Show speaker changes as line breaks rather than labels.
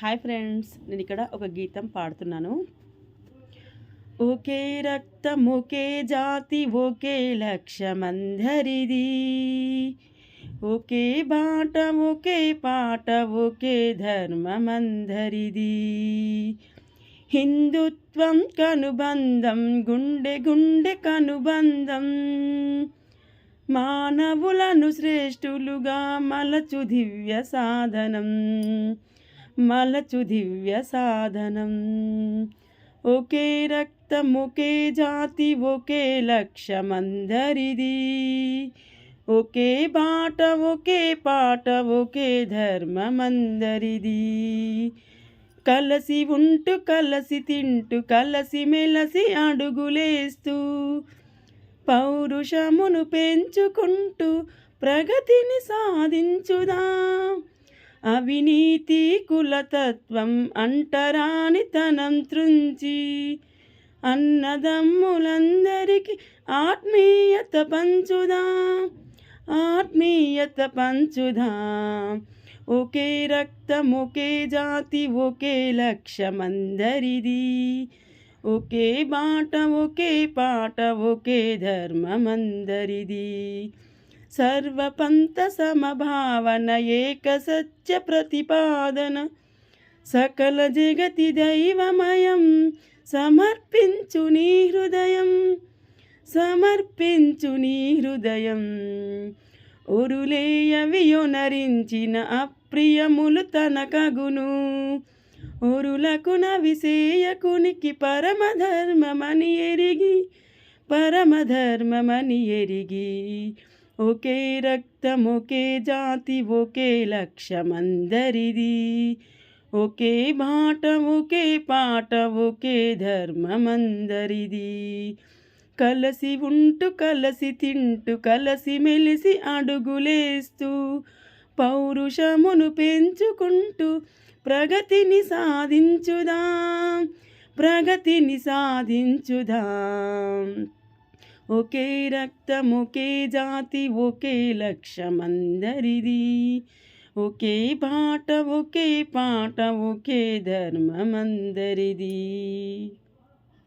Hi friends, నేను ఇక్కడ ఒక గీతం పాడుతున్నాను. ఒకే రక్తం ఒకే జాతి ఒకే లక్ష్యమందరిది, ఒకే బాట ఒకే పాట ఒకే ధర్మమందరిది. హిందుత్వం కనుబంధం గుండె గుండె కనుబంధం, మానవులను శ్రేష్ఠులుగా మలచు దివ్య సాధనం, మలచు దివ్య సాధనం. ఒకే రక్తం ఒకే జాతి ఒకే లక్ష్యమందరిది, ఒకే బాట ఒకే పాట ఒకే ధర్మమందరిది. కలసి ఉంటూ కలసి తింటూ కలసి మెలసి అడుగులేస్తూ, పౌరుషమును పెంచుకుంటూ ప్రగతిని సాధించుదాం. అవినీతి కులతత్వం అంటరానితనం త్రుంచి, అన్నదమ్ములందరికీ ఆత్మీయత పంచుదాం, ఆత్మీయత పంచుదాం. ఒకే రక్తం ఒకే జాతి ఒకే లక్ష్యమందరిది, ఒకే బాట ఒకే పాట ఒకే ధర్మమందరిది. సర్వపంత సమభావన ఏక సత్య ప్రతిపాదన, సకల జగతి దైవమయం సమర్పించు నీ హృదయం, సమర్పించు నీ హృదయం. ఒరులేయవియొనరించిన అప్రియములు తనకగును, ఒరులకు నవిసేయకునికి పరమధర్మమని ఎరిగి, పరమధర్మమని ఎరిగి. ఒకే రక్తం ఒకే జాతి ఒకే లక్ష్యమందరిది, ఒకే బాట ఒకే పాట ఒకే ధర్మమందరిది. కలసి ఉంటూ కలసి తింటూ కలసి మెలిసి అడుగులేస్తూ, పౌరుషమును పెంచుకుంటూ ప్రగతిని సాధించుదాం, ప్రగతిని సాధించుదాం. ఒకే రక్తం ఒకే జాతి ఒకే లక్ష్యమందరిది, ఒకే బాట ఒకే పాట ఒకే ధర్మమందరిది.